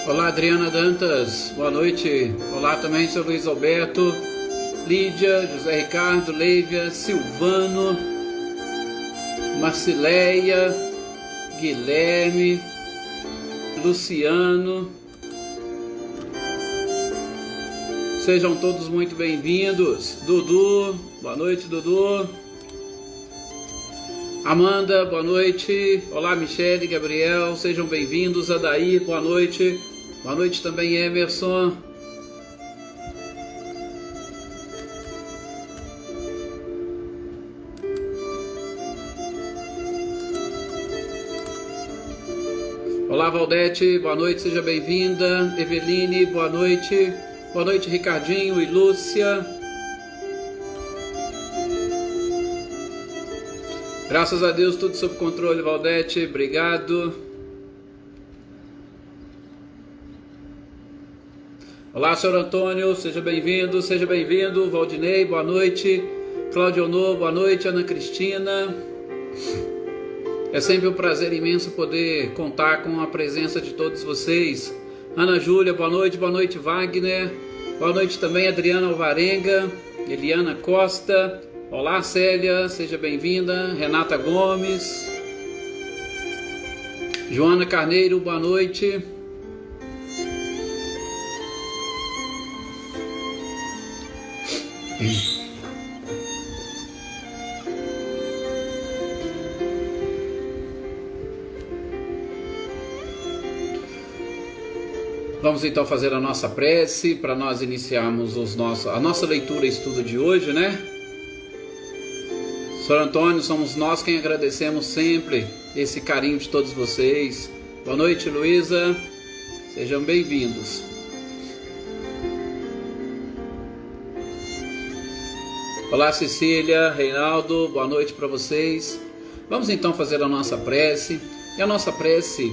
Olá, Adriana Dantas, boa noite. Olá também, seu Luiz Alberto, Lídia, José Ricardo, Leívia, Silvano, Marcileia, Guilherme, Luciano. Sejam todos muito bem-vindos. Dudu, boa noite, Dudu. Amanda, boa noite. Olá, Michele, Gabriel, sejam bem-vindos. Adair, boa noite. Boa noite também, Emerson. Olá, Valdete, boa noite, seja bem-vinda. Eveline, boa noite. Boa noite, Ricardinho e Lúcia. Graças a Deus, tudo sob controle, Valdete, obrigado. Olá, senhor Antônio, seja bem-vindo, Valdinei, boa noite, Cláudio Honor, boa noite, Ana Cristina. É sempre um prazer imenso poder contar com a presença de todos vocês. Ana Júlia, boa noite, Wagner, boa noite também, Adriana Alvarenga, Eliana Costa, olá, Célia, seja bem-vinda, Renata Gomes, Joana Carneiro, boa noite. Vamos então fazer a nossa prece para nós iniciarmos a nossa leitura e estudo de hoje, né? Senhor Antônio, somos nós quem agradecemos sempre esse carinho de todos vocês. Boa noite, Luísa, sejam bem-vindos. Olá, Cecília, Reinaldo, boa noite para vocês. Vamos então fazer a nossa prece. E a nossa prece,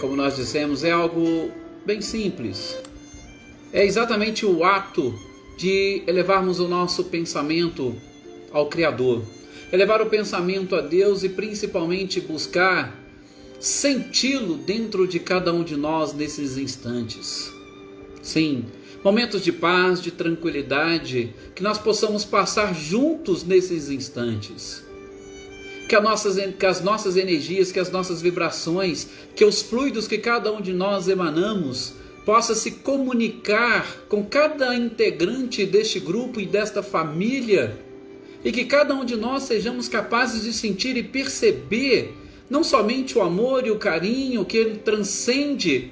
como nós dissemos, é algo bem simples. É exatamente o ato de elevarmos o nosso pensamento ao Criador. Elevar o pensamento a Deus e principalmente buscar senti-lo dentro de cada um de nós nesses instantes. Sim, momentos de paz, de tranquilidade, que nós possamos passar juntos nesses instantes. Que as nossas energias, que as nossas vibrações, que os fluidos que cada um de nós emanamos, possa se comunicar com cada integrante deste grupo e desta família, e que cada um de nós sejamos capazes de sentir e perceber não somente o amor e o carinho que transcende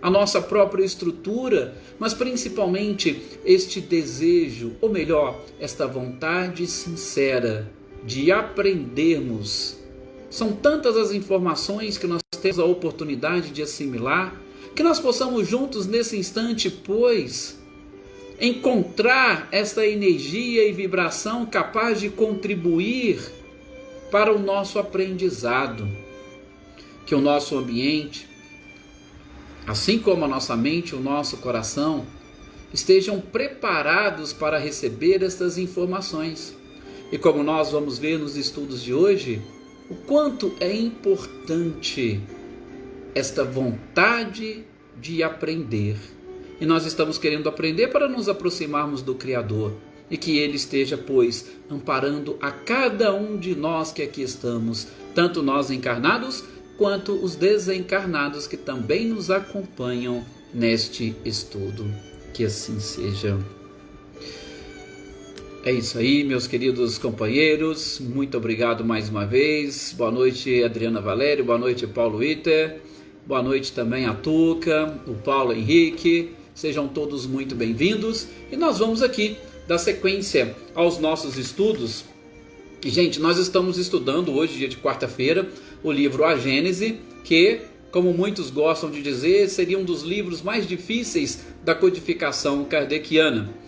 a nossa própria estrutura, mas principalmente este desejo, ou melhor, esta vontade sincera de aprendermos. São tantas as informações que nós temos a oportunidade de assimilar, que nós possamos juntos nesse instante, pois, encontrar esta energia e vibração capaz de contribuir para o nosso aprendizado. Que o nosso ambiente, assim como a nossa mente, o nosso coração, estejam preparados para receber estas informações. E como nós vamos ver nos estudos de hoje, o quanto é importante esta vontade de aprender. E nós estamos querendo aprender para nos aproximarmos do Criador. E que Ele esteja, pois, amparando a cada um de nós que aqui estamos, tanto nós encarnados, quanto os desencarnados que também nos acompanham neste estudo. Que assim seja. É isso aí, meus queridos companheiros, muito obrigado mais uma vez. Boa noite, Adriana Valério, boa noite, Paulo Iter, boa noite também a Tuca, o Paulo Henrique, sejam todos muito bem-vindos. E nós vamos aqui dar sequência aos nossos estudos. E, gente, nós estamos estudando hoje, dia de quarta-feira, o livro A Gênese, que, como muitos gostam de dizer, seria um dos livros mais difíceis da codificação kardeciana.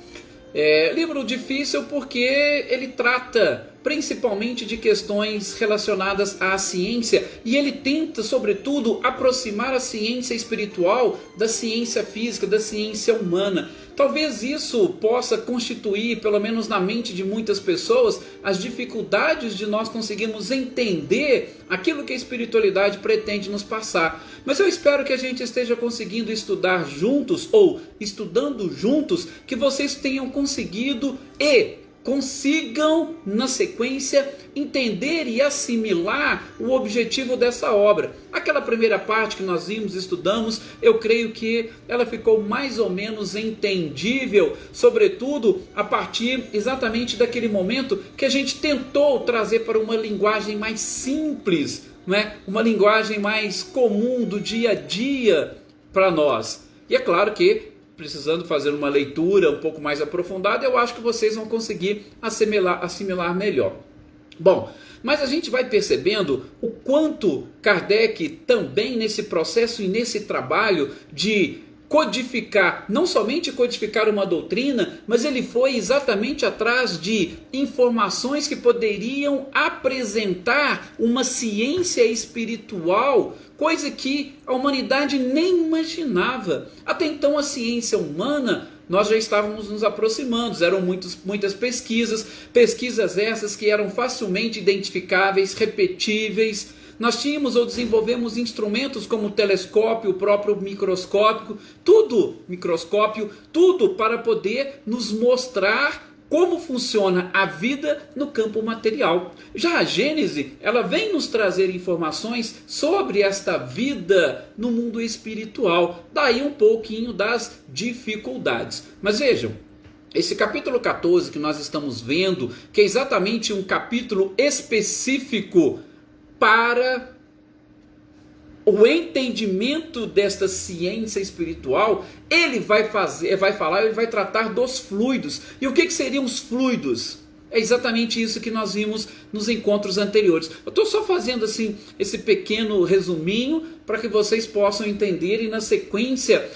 Livro difícil porque ele trata principalmente de questões relacionadas à ciência, e ele tenta, sobretudo, aproximar a ciência espiritual da ciência física, da ciência humana. Talvez isso possa constituir, pelo menos na mente de muitas pessoas, as dificuldades de nós conseguirmos entender aquilo que a espiritualidade pretende nos passar. Mas eu espero que a gente esteja conseguindo estudar juntos, ou estudando juntos, que vocês tenham conseguido e consigam, na sequência, entender e assimilar o objetivo dessa obra. Aquela primeira parte que nós vimos, estudamos, eu creio que ela ficou mais ou menos entendível, sobretudo a partir exatamente daquele momento que a gente tentou trazer para uma linguagem mais simples, né? Uma linguagem mais comum do dia a dia para nós. E é claro que, precisando fazer uma leitura um pouco mais aprofundada, eu acho que vocês vão conseguir assimilar melhor. Bom, mas a gente vai percebendo o quanto Kardec também nesse processo e nesse trabalho de codificar, não somente codificar uma doutrina, mas ele foi exatamente atrás de informações que poderiam apresentar uma ciência espiritual, coisa que a humanidade nem imaginava. Até então a ciência humana, nós já estávamos nos aproximando, eram muitas pesquisas essas que eram facilmente identificáveis, repetíveis. Nós tínhamos ou desenvolvemos instrumentos como o telescópio, o próprio microscópio, tudo para poder nos mostrar como funciona a vida no campo material. Já a Gênese, ela vem nos trazer informações sobre esta vida no mundo espiritual. Daí um pouquinho das dificuldades. Mas vejam, esse capítulo 14 que nós estamos vendo, que é exatamente um capítulo específico para o entendimento desta ciência espiritual, ele vai tratar dos fluidos. E o que seriam os fluidos? É exatamente isso que nós vimos nos encontros anteriores. Eu estou só fazendo assim esse pequeno resuminho para que vocês possam entender e na sequência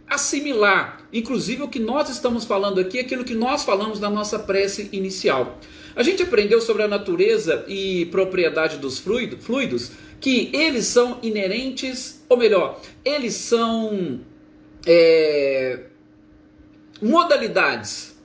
assimilar, inclusive o que nós estamos falando aqui, aquilo que nós falamos na nossa prece inicial. A gente aprendeu sobre a natureza e propriedade dos fluidos, que eles são inerentes, ou melhor, eles são modalidades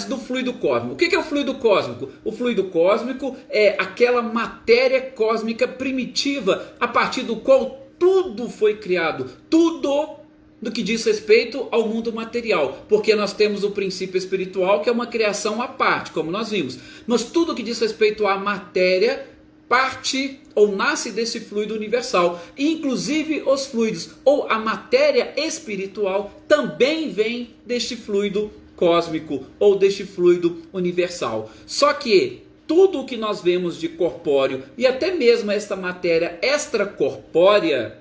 do fluido cósmico. O que é o fluido cósmico? O fluido cósmico é aquela matéria cósmica primitiva, a partir do qual tudo foi criado, tudo do que diz respeito ao mundo material, porque nós temos o princípio espiritual, que é uma criação à parte, como nós vimos, mas tudo que diz respeito à matéria parte ou nasce desse fluido universal, inclusive os fluidos ou a matéria espiritual também vem deste fluido cósmico ou deste fluido universal. Só que tudo o que nós vemos de corpóreo e até mesmo esta matéria extracorpórea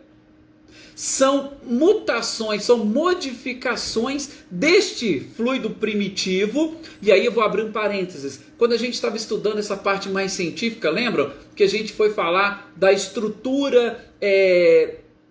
são mutações, são modificações deste fluido primitivo. E aí eu vou abrir um parênteses. Quando a gente estava estudando essa parte mais científica, lembram que a gente foi falar da estrutura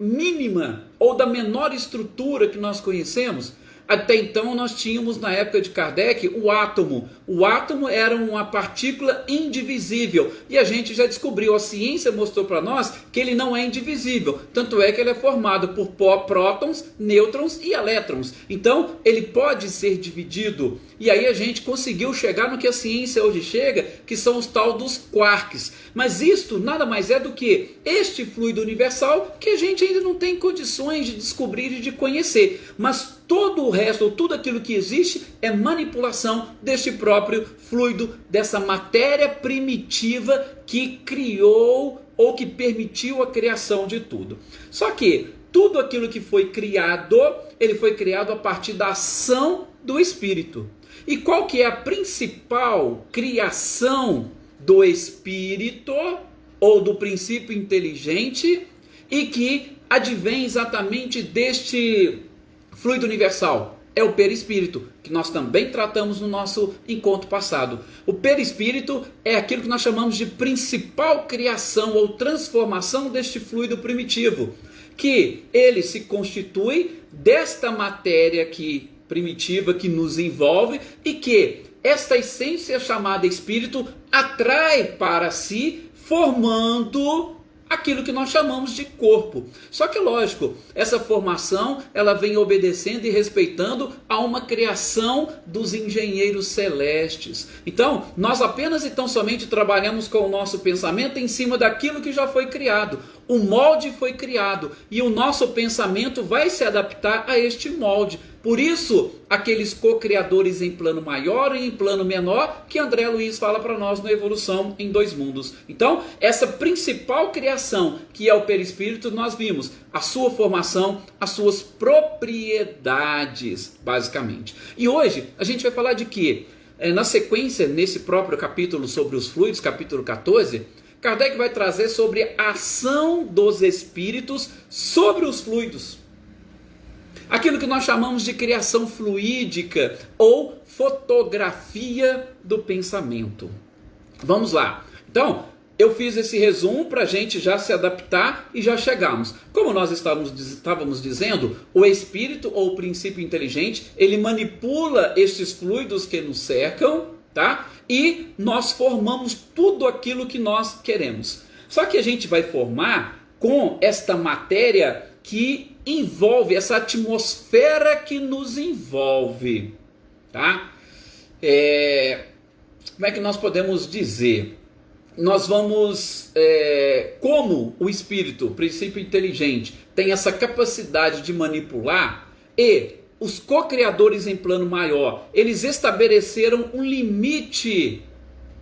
mínima ou da menor estrutura que nós conhecemos? Até então nós tínhamos na época de Kardec o átomo. O átomo era uma partícula indivisível e a gente já descobriu, a ciência mostrou para nós que ele não é indivisível. Tanto é que ele é formado por prótons, nêutrons e elétrons. Então ele pode ser dividido. E aí a gente conseguiu chegar no que a ciência hoje chega, que são os tal dos quarks. Mas isto nada mais é do que este fluido universal que a gente ainda não tem condições de descobrir e de conhecer. Mas todo o resto, ou tudo aquilo que existe, é manipulação deste próprio fluido, dessa matéria primitiva que criou ou que permitiu a criação de tudo. Só que tudo aquilo que foi criado, ele foi criado a partir da ação do Espírito. E qual que é a principal criação do Espírito, ou do princípio inteligente, e que advém exatamente deste fluido universal? É o perispírito, que nós também tratamos no nosso encontro passado. O perispírito é aquilo que nós chamamos de principal criação ou transformação deste fluido primitivo, que ele se constitui desta matéria primitiva que nos envolve e que esta essência chamada espírito atrai para si, formando aquilo que nós chamamos de corpo. Só que lógico, essa formação ela vem obedecendo e respeitando a uma criação dos engenheiros celestes. Então, nós apenas e tão somente trabalhamos com o nosso pensamento em cima daquilo que já foi criado. O molde foi criado e o nosso pensamento vai se adaptar a este molde. Por isso, aqueles co-criadores em plano maior e em plano menor, que André Luiz fala para nós no Evolução em Dois Mundos. Então, essa principal criação, que é o perispírito, nós vimos a sua formação, as suas propriedades, basicamente. E hoje, a gente vai falar de quê? Na sequência, nesse próprio capítulo sobre os fluidos, capítulo 14, Kardec vai trazer sobre a ação dos espíritos sobre os fluidos. Aquilo que nós chamamos de criação fluídica ou fotografia do pensamento. Vamos lá. Então, eu fiz esse resumo para a gente já se adaptar e já chegamos. Como nós estávamos dizendo, o espírito ou o princípio inteligente, ele manipula estes fluidos que nos cercam, tá? E nós formamos tudo aquilo que nós queremos. Só que a gente vai formar com esta matéria que envolve, essa atmosfera que nos envolve, tá? Como é que nós podemos dizer? Nós vamos, como o espírito, o princípio inteligente, tem essa capacidade de manipular, e os co-criadores em plano maior, eles estabeleceram um limite,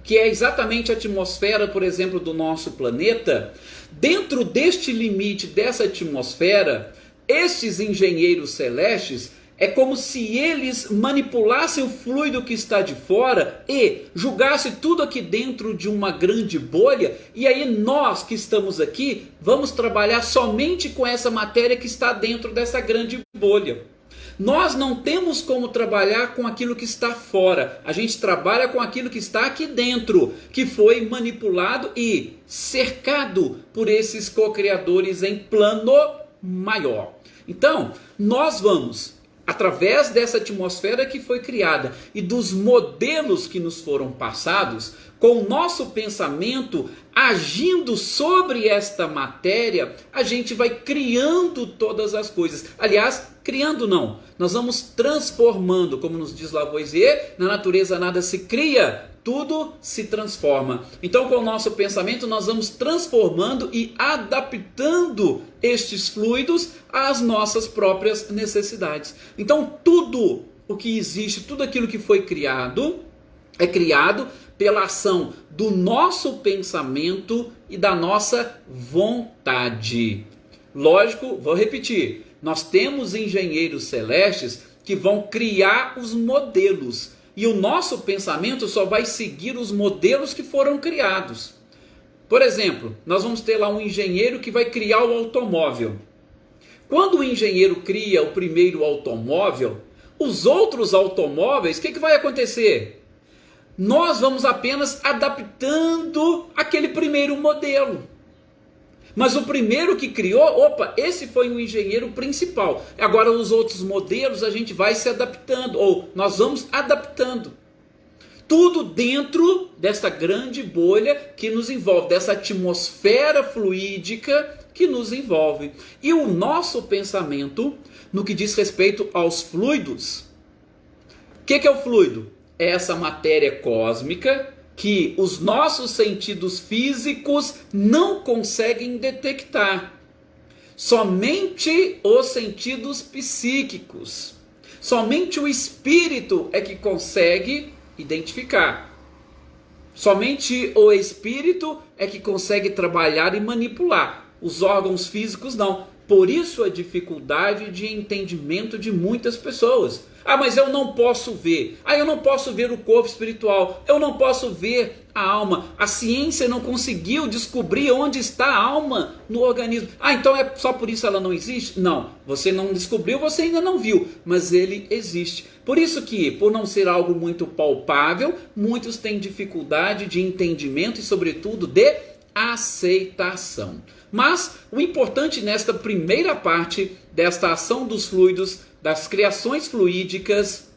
que é exatamente a atmosfera, por exemplo, do nosso planeta. Dentro deste limite, dessa atmosfera, estes engenheiros celestes, é como se eles manipulassem o fluido que está de fora e julgassem tudo aqui dentro de uma grande bolha, e aí nós que estamos aqui, vamos trabalhar somente com essa matéria que está dentro dessa grande bolha. Nós não temos como trabalhar com aquilo que está fora. A gente trabalha com aquilo que está aqui dentro, que foi manipulado e cercado por esses co-criadores em plano maior. Então, nós vamos, através dessa atmosfera que foi criada e dos modelos que nos foram passados, com o nosso pensamento agindo sobre esta matéria, a gente vai criando todas as coisas. Aliás, criando não, nós vamos transformando, como nos diz Lavoisier, na natureza nada se cria, tudo se transforma. Então, com o nosso pensamento, nós vamos transformando e adaptando estes fluidos às nossas próprias necessidades. Então, tudo o que existe, tudo aquilo que foi criado, é criado pela ação do nosso pensamento e da nossa vontade. Lógico, vou repetir, nós temos engenheiros celestes que vão criar os modelos, e o nosso pensamento só vai seguir os modelos que foram criados. Por exemplo, nós vamos ter lá um engenheiro que vai criar o automóvel. Quando o engenheiro cria o primeiro automóvel, os outros automóveis, o que vai acontecer? Nós vamos apenas adaptando aquele primeiro modelo. Mas o primeiro que criou, esse foi o engenheiro principal. Agora os outros modelos a gente vai se adaptando, ou nós vamos adaptando. Tudo dentro dessa grande bolha que nos envolve, dessa atmosfera fluídica que nos envolve. E o nosso pensamento, no que diz respeito aos fluidos, o que é o fluido? É essa matéria cósmica que os nossos sentidos físicos não conseguem detectar. Somente os sentidos psíquicos, somente o espírito é que consegue identificar. Somente o espírito é que consegue trabalhar e manipular. Os órgãos físicos não. Por isso a dificuldade de entendimento de muitas pessoas. Mas eu não posso ver. Eu não posso ver o corpo espiritual. Eu não posso ver a alma. A ciência não conseguiu descobrir onde está a alma no organismo. Então é só por isso ela não existe? Não. Você não descobriu, você ainda não viu. Mas ele existe. Por isso que, por não ser algo muito palpável, muitos têm dificuldade de entendimento e, sobretudo, de aceitação. Mas o importante nesta primeira parte desta ação dos fluidos, das criações fluídicas,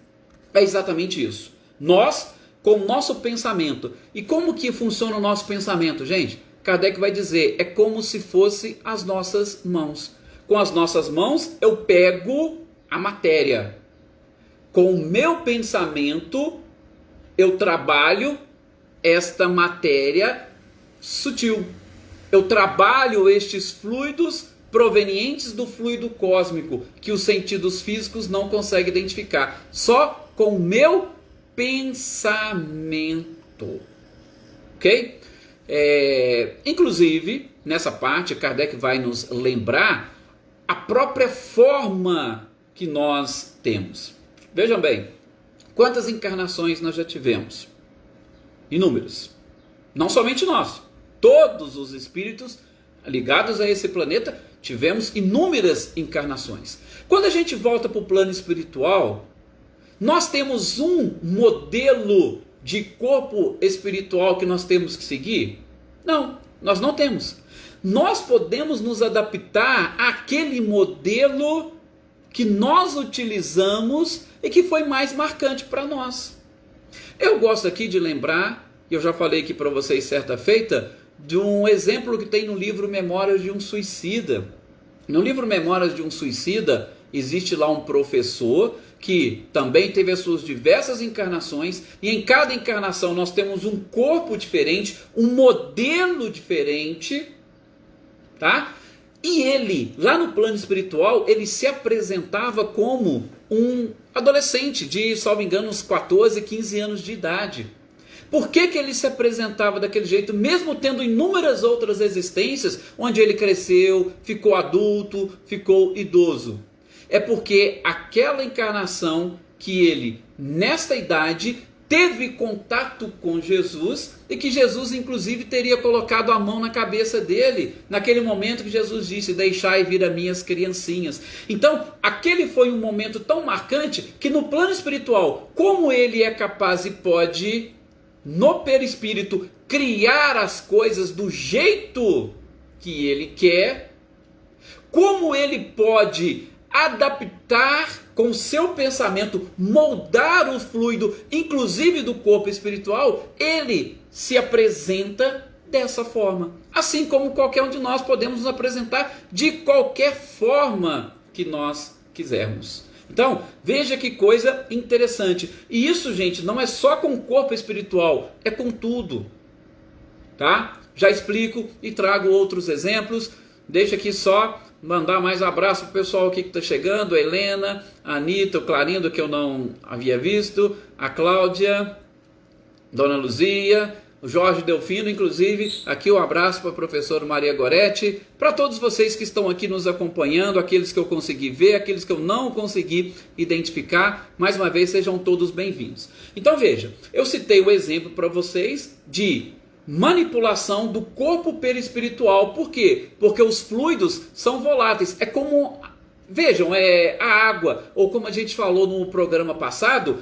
é exatamente isso. Nós, com o nosso pensamento. E como que funciona o nosso pensamento, gente? Kardec vai dizer, é como se fosse as nossas mãos. Com as nossas mãos eu pego a matéria. Com o meu pensamento eu trabalho esta matéria sutil. Eu trabalho estes fluidos provenientes do fluido cósmico, que os sentidos físicos não conseguem identificar. Só com o meu pensamento. Ok? Inclusive, nessa parte, Kardec vai nos lembrar a própria forma que nós temos. Vejam bem, quantas encarnações nós já tivemos? Inúmeras. Não somente nós, todos os espíritos ligados a esse planeta tivemos inúmeras encarnações. Quando a gente volta para o plano espiritual, nós temos um modelo de corpo espiritual que nós temos que seguir? Não, nós não temos. Nós podemos nos adaptar àquele modelo que nós utilizamos e que foi mais marcante para nós. Eu gosto aqui de lembrar, eu já falei aqui para vocês certa feita, de um exemplo que tem no livro Memórias de um Suicida. No livro Memórias de um Suicida, existe lá um professor que também teve as suas diversas encarnações, e em cada encarnação nós temos um corpo diferente, um modelo diferente, tá? E ele, lá no plano espiritual, ele se apresentava como um adolescente de, salvo engano, uns 14, 15 anos de idade. Por que ele se apresentava daquele jeito, mesmo tendo inúmeras outras existências, onde ele cresceu, ficou adulto, ficou idoso? É porque aquela encarnação que ele, nesta idade, teve contato com Jesus, e que Jesus inclusive teria colocado a mão na cabeça dele, naquele momento que Jesus disse, deixai vir a minhas criancinhas. Então, aquele foi um momento tão marcante, que no plano espiritual, como ele é capaz e pode, no perispírito, criar as coisas do jeito que ele quer, como ele pode adaptar com o seu pensamento, moldar o fluido, inclusive do corpo espiritual, ele se apresenta dessa forma. Assim como qualquer um de nós podemos nos apresentar de qualquer forma que nós quisermos. Então, veja que coisa interessante. E isso, gente, não é só com o corpo espiritual, é com tudo. Tá? Já explico e trago outros exemplos. Deixa aqui só mandar mais abraço para o pessoal aqui que está chegando, a Helena, a Anitta, o Clarindo, que eu não havia visto, a Cláudia, Dona Luzia, o Jorge Delfino, inclusive, aqui um abraço para a professora Maria Goretti, para todos vocês que estão aqui nos acompanhando, aqueles que eu consegui ver, aqueles que eu não consegui identificar, mais uma vez sejam todos bem-vindos. Então veja, eu citei o exemplo para vocês de manipulação do corpo perispiritual. Por quê? Porque os fluidos são voláteis. É como, vejam, a água, ou como a gente falou no programa passado,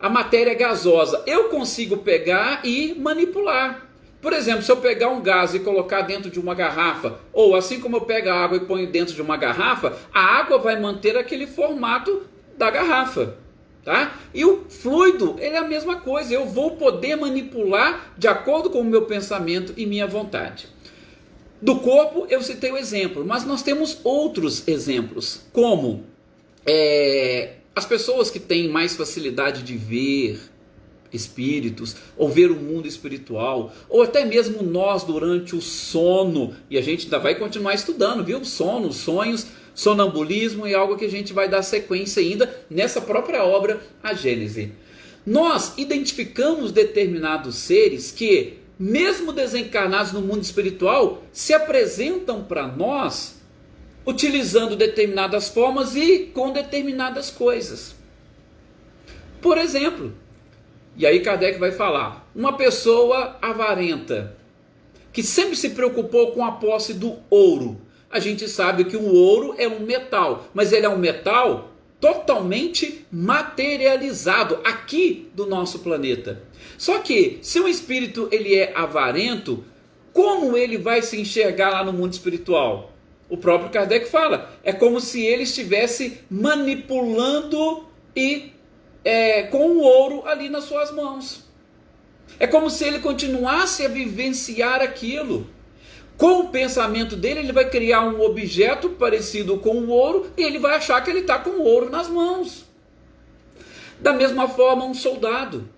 a matéria gasosa. Eu consigo pegar e manipular. Por exemplo, se eu pegar um gás e colocar dentro de uma garrafa, ou assim como eu pego a água e ponho dentro de uma garrafa, a água vai manter aquele formato da garrafa. Tá? E o fluido, ele é a mesma coisa, eu vou poder manipular de acordo com o meu pensamento e minha vontade. Do corpo eu citei o exemplo, mas nós temos outros exemplos, como as pessoas que têm mais facilidade de ver espíritos, ou ver o mundo espiritual, ou até mesmo nós durante o sono, e a gente ainda vai continuar estudando, viu? Sono, sonhos, sonambulismo, é algo que a gente vai dar sequência ainda nessa própria obra, a Gênese. Nós identificamos determinados seres que, mesmo desencarnados no mundo espiritual, se apresentam para nós utilizando determinadas formas e com determinadas coisas. Por exemplo, e aí Kardec vai falar, uma pessoa avarenta, que sempre se preocupou com a posse do ouro. A gente sabe que o ouro é um metal, mas ele é um metal totalmente materializado aqui do nosso planeta. Só que, se o espírito ele é avarento, como ele vai se enxergar lá no mundo espiritual? O próprio Kardec fala, é como se ele estivesse manipulando e com o ouro ali nas suas mãos. É como se ele continuasse a vivenciar aquilo. Com o pensamento dele, ele vai criar um objeto parecido com o ouro e ele vai achar que ele está com o ouro nas mãos. Da mesma forma, um soldado.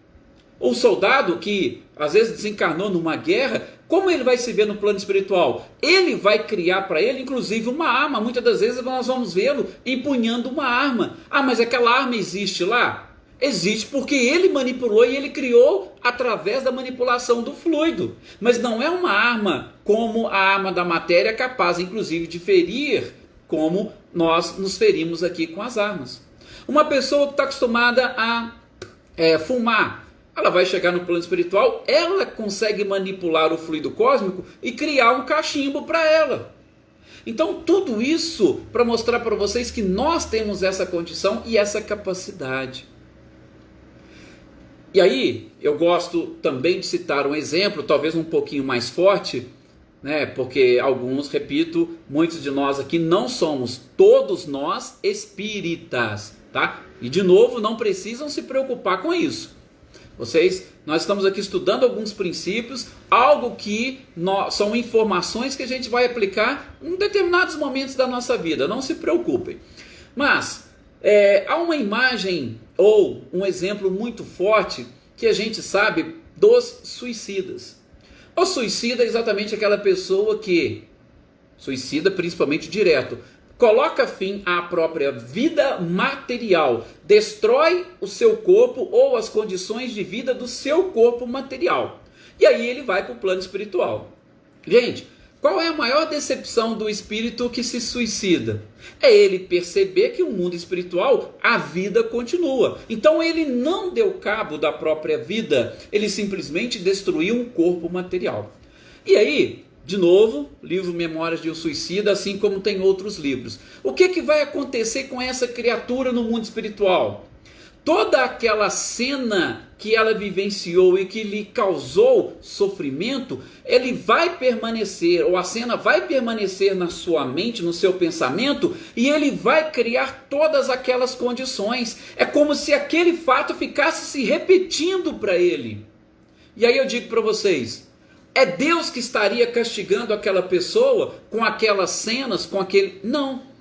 O soldado que às vezes desencarnou numa guerra, como ele vai se ver no plano espiritual? Ele vai criar para ele, inclusive, uma arma. Muitas das vezes nós vamos vê-lo empunhando uma arma. Ah, mas aquela arma existe lá? Existe porque ele manipulou e ele criou através da manipulação do fluido. Mas não é uma arma como a arma da matéria, capaz inclusive de ferir, como nós nos ferimos aqui com as armas. Uma pessoa que está acostumada a fumar, ela vai chegar no plano espiritual, ela consegue manipular o fluido cósmico e criar um cachimbo para ela. Então tudo isso para mostrar para vocês que nós temos essa condição e essa capacidade. E aí, eu gosto também de citar um exemplo, talvez um pouquinho mais forte, né? Porque alguns, repito, muitos de nós aqui não somos, todos nós, espíritas, tá? E de novo, não precisam se preocupar com isso. Nós estamos aqui estudando alguns princípios, algo que são informações que a gente vai aplicar em determinados momentos da nossa vida, não se preocupem. Mas há uma imagem ou um exemplo muito forte que a gente sabe dos suicidas. O suicida é exatamente aquela pessoa que, suicida principalmente direto, coloca fim à própria vida material, destrói o seu corpo ou as condições de vida do seu corpo material. E aí ele vai para o plano espiritual. Gente, qual é a maior decepção do espírito que se suicida? É ele perceber que o mundo espiritual, a vida continua. Então ele não deu cabo da própria vida, ele simplesmente destruiu um corpo material. E aí, de novo, livro Memórias de um Suicida, assim como tem outros livros. O que vai acontecer com essa criatura no mundo espiritual? Toda aquela cena que ela vivenciou e que lhe causou sofrimento, ele vai permanecer, ou a cena vai permanecer na sua mente, no seu pensamento, e ele vai criar todas aquelas condições. É como se aquele fato ficasse se repetindo para ele. E aí eu digo para vocês, é Deus que estaria castigando aquela pessoa com aquelas cenas, com aquele... Não.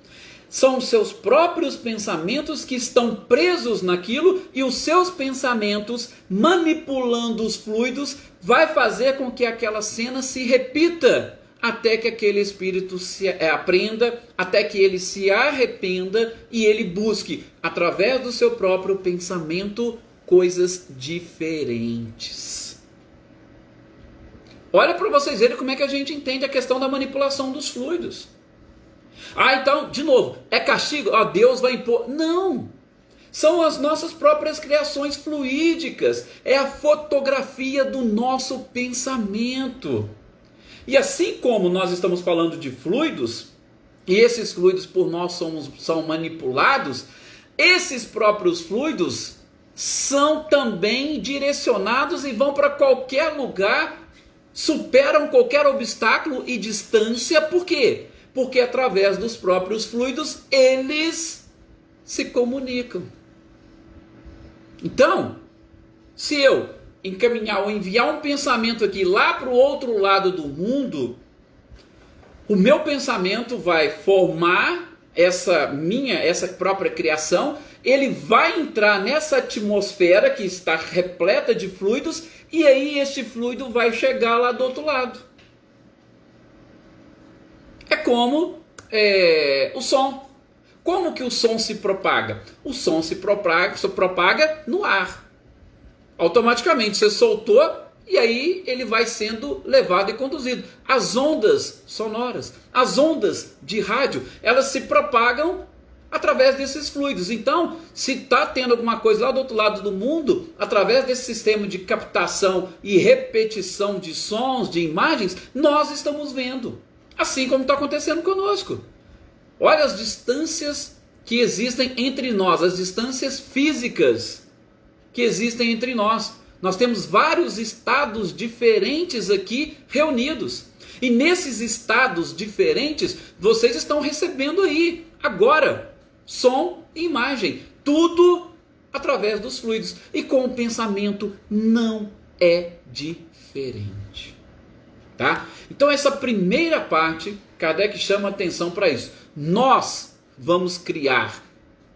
São os seus próprios pensamentos que estão presos naquilo e os seus pensamentos, manipulando os fluidos, vai fazer com que aquela cena se repita até que aquele espírito se aprenda, até que ele se arrependa e ele busque, através do seu próprio pensamento, coisas diferentes. Olha para vocês verem como é que a gente entende a questão da manipulação dos fluidos. Ah, então, de novo, é castigo? Deus vai impor. Não! São as nossas próprias criações fluídicas. É a fotografia do nosso pensamento. E assim como nós estamos falando de fluidos, e esses fluidos por nós são manipulados, esses próprios fluidos são também direcionados e vão para qualquer lugar, superam qualquer obstáculo e distância. Por quê? Porque através dos próprios fluidos eles se comunicam. Então, se eu encaminhar ou enviar um pensamento aqui lá para o outro lado do mundo, o meu pensamento vai formar essa própria criação, ele vai entrar nessa atmosfera que está repleta de fluidos, e aí este fluido vai chegar lá do outro lado. É como o som. Como que o som se propaga? O som se propaga no ar. Automaticamente você soltou e aí ele vai sendo levado e conduzido. As ondas sonoras, as ondas de rádio, elas se propagam através desses fluidos. Então, se está tendo alguma coisa lá do outro lado do mundo, através desse sistema de captação e repetição de sons, de imagens, nós estamos vendo. Assim como está acontecendo conosco. Olha as distâncias que existem entre nós, as distâncias físicas que existem entre nós. Nós temos vários estados diferentes aqui reunidos. E nesses estados diferentes, vocês estão recebendo aí, agora, som e imagem. Tudo através dos fluidos. E com o pensamento não é diferente. Tá? Então essa primeira parte, Kardec chama atenção para isso. Nós vamos criar,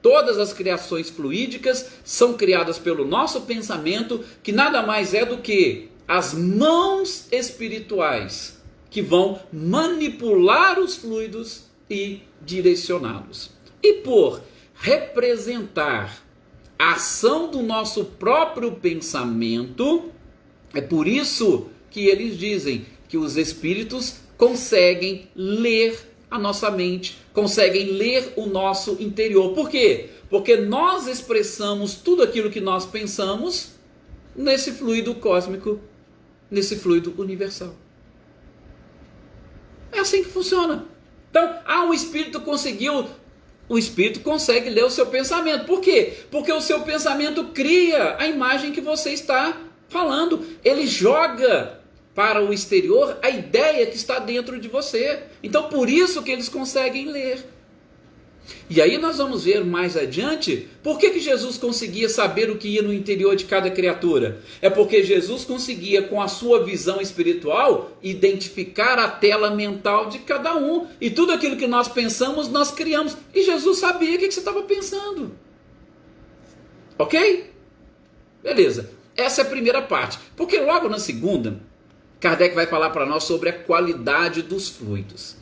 todas as criações fluídicas são criadas pelo nosso pensamento, que nada mais é do que as mãos espirituais que vão manipular os fluidos e direcioná-los. E por representar a ação do nosso próprio pensamento, é por isso que eles dizem que os espíritos conseguem ler a nossa mente, conseguem ler o nosso interior. Por quê? Porque nós expressamos tudo aquilo que nós pensamos nesse fluido cósmico, nesse fluido universal. É assim que funciona. Então, o espírito conseguiu, o espírito consegue ler o seu pensamento. Por quê? Porque o seu pensamento cria a imagem que você está falando. Ele joga para o exterior a ideia que está dentro de você. Então, por isso que eles conseguem ler. E aí nós vamos ver mais adiante por que Jesus conseguia saber o que ia no interior de cada criatura. É porque Jesus conseguia, com a sua visão espiritual, identificar a tela mental de cada um. E tudo aquilo que nós pensamos, nós criamos. E Jesus sabia o que você estava pensando. Ok? Beleza. Essa é a primeira parte. Porque logo na segunda, Kardec vai falar para nós sobre a qualidade dos fluidos.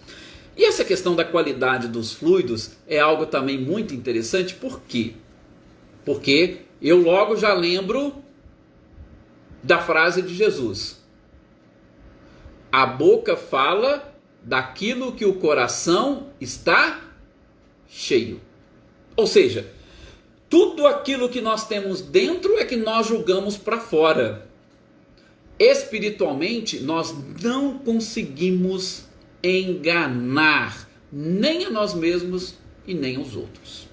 E essa questão da qualidade dos fluidos é algo também muito interessante. Por quê? Porque eu logo já lembro da frase de Jesus: a boca fala daquilo que o coração está cheio. Ou seja, tudo aquilo que nós temos dentro é que nós julgamos para fora. Espiritualmente, nós não conseguimos enganar nem a nós mesmos e nem aos outros.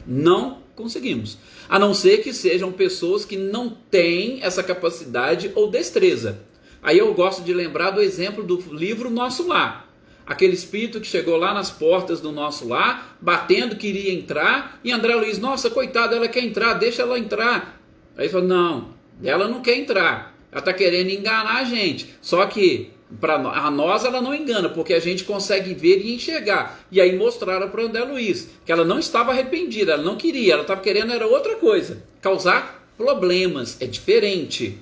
Não conseguimos. A não ser que sejam pessoas que não têm essa capacidade ou destreza. Aí eu gosto de lembrar do exemplo do livro Nosso Lar. Aquele espírito que chegou lá nas portas do nosso lar, batendo, queria entrar, e André Luiz, nossa, coitada, ela quer entrar, deixa ela entrar. Aí ele falou, não, ela não quer entrar, ela está querendo enganar a gente. Só que para nós ela não engana, porque a gente consegue ver e enxergar. E aí mostraram para André Luiz que ela não estava arrependida, ela não queria, ela estava querendo era outra coisa, causar problemas, é diferente,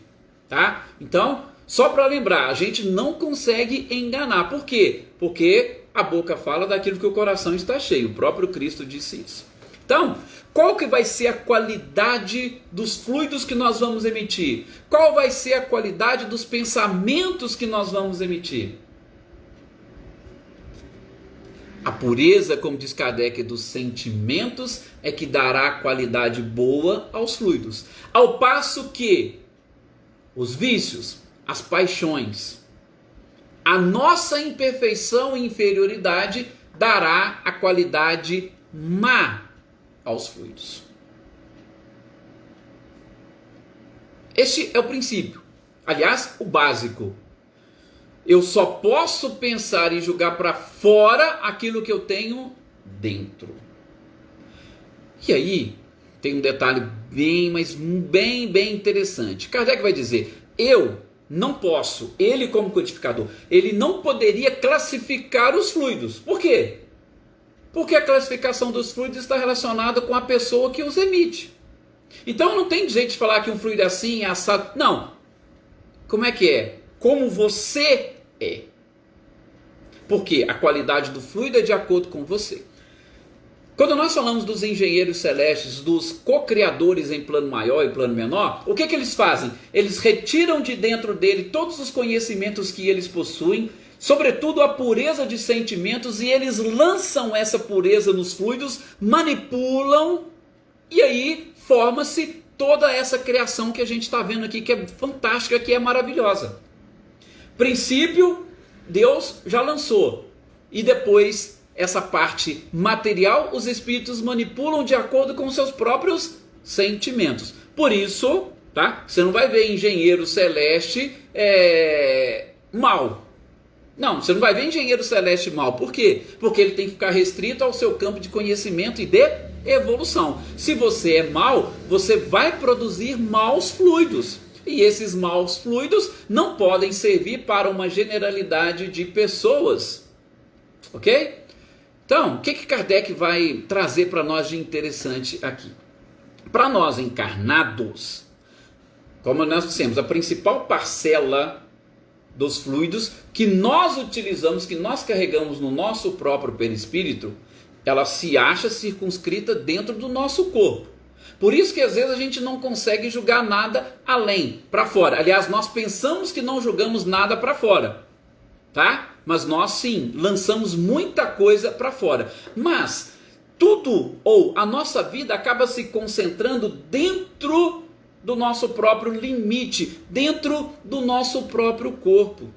tá? Então, só para lembrar, a gente não consegue enganar. Por quê? Porque a boca fala daquilo que o coração está cheio. O próprio Cristo disse isso. Então, qual que vai ser a qualidade dos fluidos que nós vamos emitir? Qual vai ser a qualidade dos pensamentos que nós vamos emitir? A pureza, como diz Kardec, dos sentimentos é que dará qualidade boa aos fluidos. Ao passo que os vícios, as paixões, a nossa imperfeição e inferioridade dará a qualidade má aos fluidos. Este é o princípio. Aliás, o básico. Eu só posso pensar e julgar para fora aquilo que eu tenho dentro. E aí, tem um detalhe bem interessante. Kardec vai dizer, eu não posso, ele como codificador, ele não poderia classificar os fluidos. Por quê? Porque a classificação dos fluidos está relacionada com a pessoa que os emite. Então não tem jeito de falar que um fluido é assim, é assado. Não. Como é que é? Como você é. Porque a qualidade do fluido é de acordo com você. Quando nós falamos dos engenheiros celestes, dos co-criadores em plano maior e plano menor, o que eles fazem? Eles retiram de dentro dele todos os conhecimentos que eles possuem, sobretudo a pureza de sentimentos, e eles lançam essa pureza nos fluidos, manipulam, e aí forma-se toda essa criação que a gente está vendo aqui, que é fantástica, que é maravilhosa. Princípio, Deus já lançou, e depois essa parte material, os espíritos manipulam de acordo com seus próprios sentimentos. Por isso, tá? Você não vai ver engenheiro celeste mal. Não, você não vai ver engenheiro celeste mal. Por quê? Porque ele tem que ficar restrito ao seu campo de conhecimento e de evolução. Se você é mau, você vai produzir maus fluidos. E esses maus fluidos não podem servir para uma generalidade de pessoas. Ok? Então, o que Kardec vai trazer para nós de interessante aqui? Para nós encarnados, como nós dissemos, a principal parcela dos fluidos que nós utilizamos, que nós carregamos no nosso próprio perispírito, ela se acha circunscrita dentro do nosso corpo. Por isso que às vezes a gente não consegue julgar nada além, para fora. Aliás, nós pensamos que não julgamos nada para fora, tá? Mas nós sim, lançamos muita coisa para fora. Mas tudo, ou a nossa vida acaba se concentrando dentro do nosso próprio limite, dentro do nosso próprio corpo.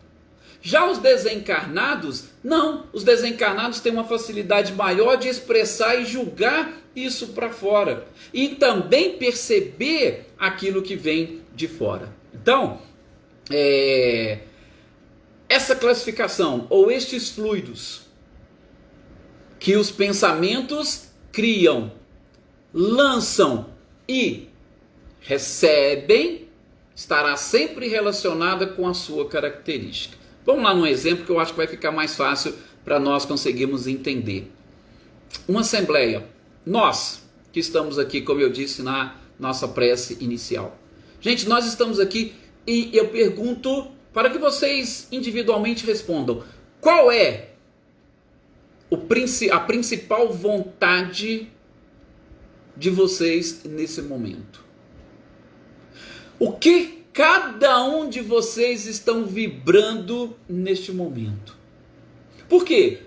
Já os desencarnados, não. Os desencarnados têm uma facilidade maior de expressar e julgar isso para fora. E também perceber aquilo que vem de fora. Então, essa classificação, ou estes fluidos, que os pensamentos criam, lançam e recebem, estará sempre relacionada com a sua característica. Vamos lá num exemplo que eu acho que vai ficar mais fácil para nós conseguirmos entender. Uma assembleia. Nós que estamos aqui, como eu disse na nossa prece inicial. Gente, nós estamos aqui e eu pergunto para que vocês individualmente respondam. Qual é a principal vontade de vocês nesse momento? O que cada um de vocês estão vibrando neste momento? Por quê?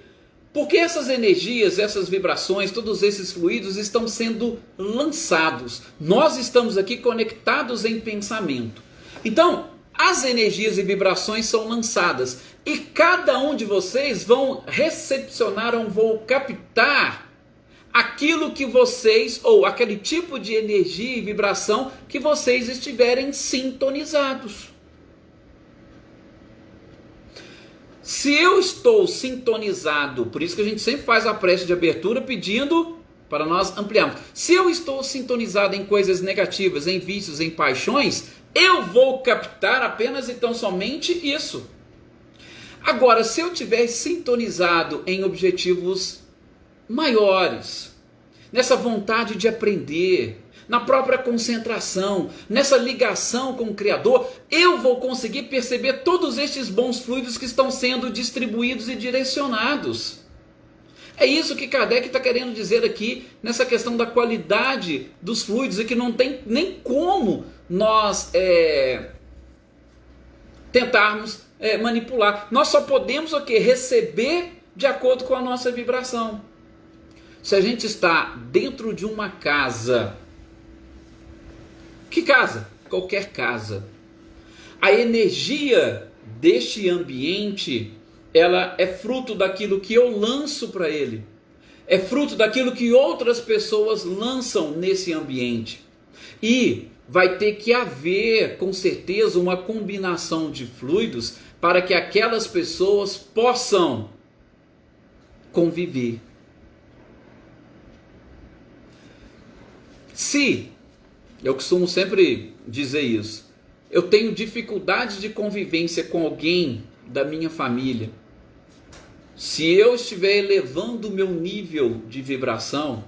Porque essas energias, essas vibrações, todos esses fluidos estão sendo lançados. Nós estamos aqui conectados em pensamento. Então, as energias e vibrações são lançadas. E cada um de vocês vão recepcionar ou vão captar aquilo que vocês, ou aquele tipo de energia e vibração que vocês estiverem sintonizados. Se eu estou sintonizado, por isso que a gente sempre faz a prece de abertura pedindo para nós ampliarmos. Se eu estou sintonizado em coisas negativas, em vícios, em paixões, eu vou captar apenas e tão somente isso. Agora, se eu estiver sintonizado em objetivos maiores, nessa vontade de aprender, na própria concentração, nessa ligação com o Criador, eu vou conseguir perceber todos estes bons fluidos que estão sendo distribuídos e direcionados. É isso que Kardec está querendo dizer aqui, nessa questão da qualidade dos fluidos, e que não tem nem como nós tentarmos manipular. Nós só podemos o quê? Receber de acordo com a nossa vibração. Se a gente está dentro de uma casa, que casa? Qualquer casa. A energia deste ambiente, ela é fruto daquilo que eu lanço para ele. É fruto daquilo que outras pessoas lançam nesse ambiente. E vai ter que haver, com certeza, uma combinação de fluidos para que aquelas pessoas possam conviver. Se, eu costumo sempre dizer isso, eu tenho dificuldade de convivência com alguém da minha família, se eu estiver elevando o meu nível de vibração,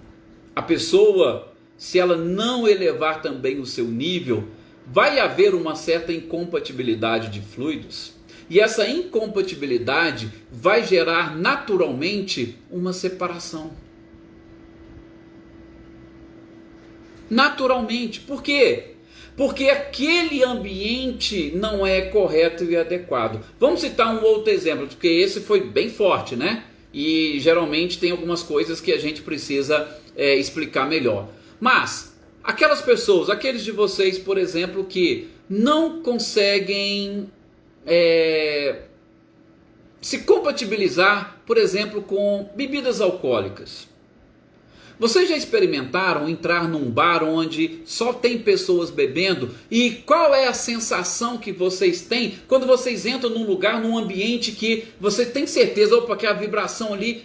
a pessoa, se ela não elevar também o seu nível, vai haver uma certa incompatibilidade de fluidos, e essa incompatibilidade vai gerar naturalmente uma separação. Naturalmente. Por quê? Porque aquele ambiente não é correto e adequado. Vamos citar um outro exemplo, porque esse foi bem forte, né? E geralmente tem algumas coisas que a gente precisa explicar melhor. Mas, aquelas pessoas, aqueles de vocês, por exemplo, que não conseguem se compatibilizar, por exemplo, com bebidas alcoólicas. Vocês já experimentaram entrar num bar onde só tem pessoas bebendo? E qual é a sensação que vocês têm quando vocês entram num lugar, num ambiente que você tem certeza, opa, que a vibração ali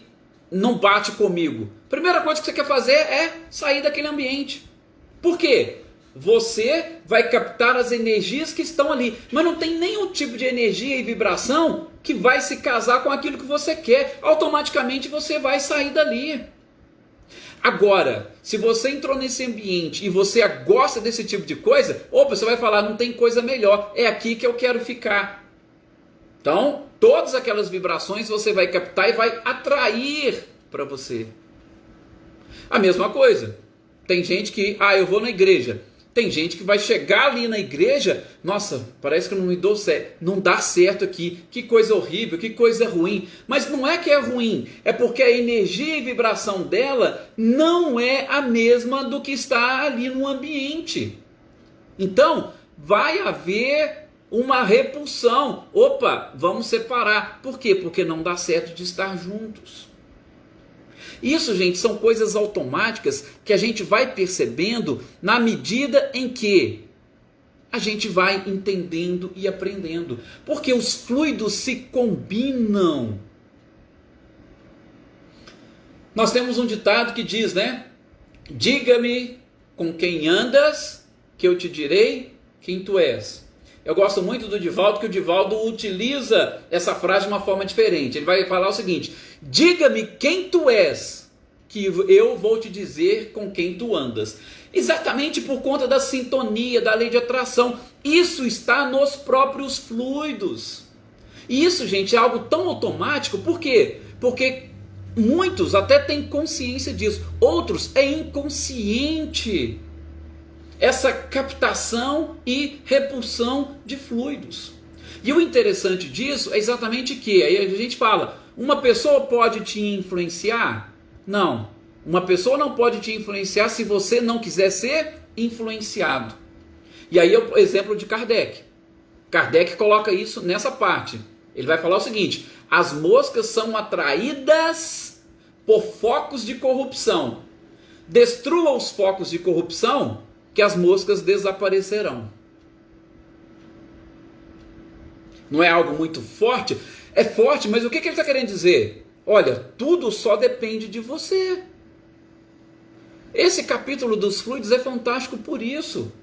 não bate comigo? Primeira coisa que você quer fazer é sair daquele ambiente. Por quê? Você vai captar as energias que estão ali, mas não tem nenhum tipo de energia e vibração que vai se casar com aquilo que você quer. Automaticamente você vai sair dali. Agora, se você entrou nesse ambiente e você gosta desse tipo de coisa, opa, você vai falar, não tem coisa melhor, é aqui que eu quero ficar. Então, todas aquelas vibrações você vai captar e vai atrair para você. A mesma coisa, tem gente que, eu vou na igreja. Tem gente que vai chegar ali na igreja, nossa, parece que não dá certo aqui, que coisa horrível, que coisa ruim. Mas não é que é ruim, é porque a energia e vibração dela não é a mesma do que está ali no ambiente. Então, vai haver uma repulsão. Opa, vamos separar. Por quê? Porque não dá certo de estar juntos. Isso, gente, são coisas automáticas que a gente vai percebendo na medida em que a gente vai entendendo e aprendendo. Porque os fluidos se combinam. Nós temos um ditado que diz, né? Diga-me com quem andas, que eu te direi quem tu és. Eu gosto muito do Divaldo, que o Divaldo utiliza essa frase de uma forma diferente. Ele vai falar o seguinte: diga-me quem tu és, que eu vou te dizer com quem tu andas. Exatamente por conta da sintonia, da lei de atração. Isso está nos próprios fluidos. E isso, gente, é algo tão automático. Por quê? Porque muitos até têm consciência disso. Outros é inconsciente. Essa captação e repulsão de fluidos. E o interessante disso é exatamente que, aí a gente fala, uma pessoa pode te influenciar? Não. Uma pessoa não pode te influenciar se você não quiser ser influenciado. E aí é o exemplo de Kardec. Kardec coloca isso nessa parte. Ele vai falar o seguinte: as moscas são atraídas por focos de corrupção. Destrua os focos de corrupção, que as moscas desaparecerão. Não é algo muito forte? É forte, mas o que ele está querendo dizer? Olha, tudo só depende de você. Esse capítulo dos fluidos é fantástico por isso.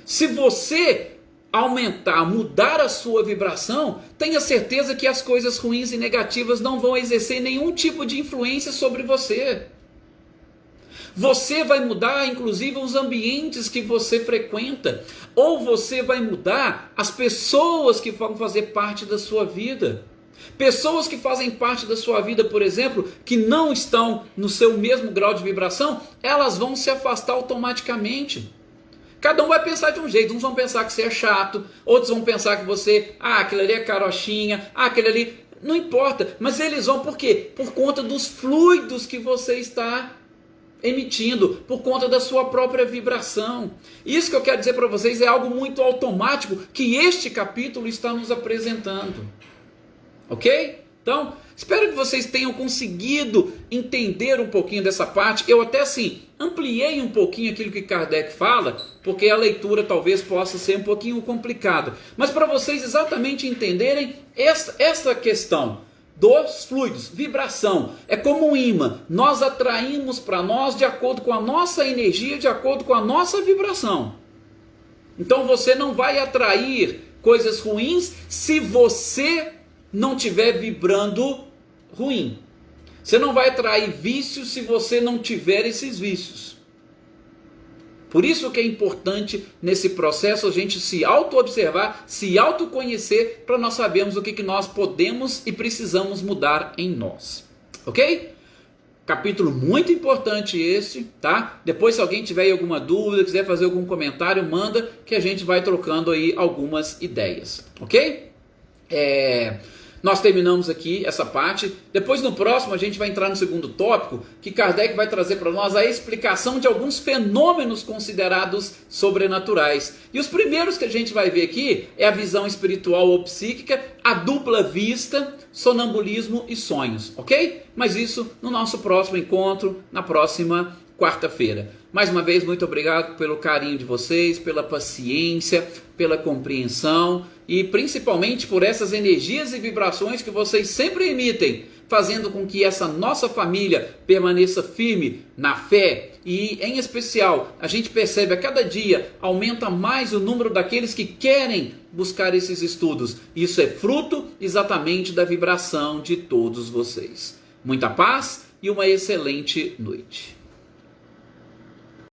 Se você aumentar, mudar a sua vibração, tenha certeza que as coisas ruins e negativas não vão exercer nenhum tipo de influência sobre você. Você vai mudar, inclusive, os ambientes que você frequenta. Ou você vai mudar as pessoas que vão fazer parte da sua vida. Pessoas que fazem parte da sua vida, por exemplo, que não estão no seu mesmo grau de vibração, elas vão se afastar automaticamente. Cada um vai pensar de um jeito. Uns vão pensar que você é chato, outros vão pensar que você, aquele ali é carochinha, aquele ali... Não importa, mas eles vão por quê? Por conta dos fluidos que você está emitindo, por conta da sua própria vibração. Isso que eu quero dizer para vocês é algo muito automático que este capítulo está nos apresentando. Ok? Então, espero que vocês tenham conseguido entender um pouquinho dessa parte. Eu até assim, ampliei um pouquinho aquilo que Kardec fala, porque a leitura talvez possa ser um pouquinho complicada. Mas para vocês exatamente entenderem essa questão dos fluidos, vibração, é como um imã. Nós atraímos para nós de acordo com a nossa energia, de acordo com a nossa vibração. Então você não vai atrair coisas ruins se você não estiver vibrando ruim. Você não vai atrair vícios se você não tiver esses vícios. Por isso que é importante nesse processo a gente se auto-observar, se autoconhecer, para nós sabermos o que nós podemos e precisamos mudar em nós. Ok? Capítulo muito importante esse, tá? Depois, se alguém tiver alguma dúvida, quiser fazer algum comentário, manda, que a gente vai trocando aí algumas ideias. Ok? Nós terminamos aqui essa parte. Depois, no próximo, a gente vai entrar no segundo tópico, que Kardec vai trazer para nós a explicação de alguns fenômenos considerados sobrenaturais. E os primeiros que a gente vai ver aqui é a visão espiritual ou psíquica, a dupla vista, sonambulismo e sonhos, ok? Mas isso no nosso próximo encontro, na próxima quarta-feira. Mais uma vez, muito obrigado pelo carinho de vocês, pela paciência, pela compreensão e principalmente por essas energias e vibrações que vocês sempre emitem, fazendo com que essa nossa família permaneça firme na fé e, em especial, a gente percebe a cada dia aumenta mais o número daqueles que querem buscar esses estudos. Isso é fruto exatamente da vibração de todos vocês. Muita paz e uma excelente noite.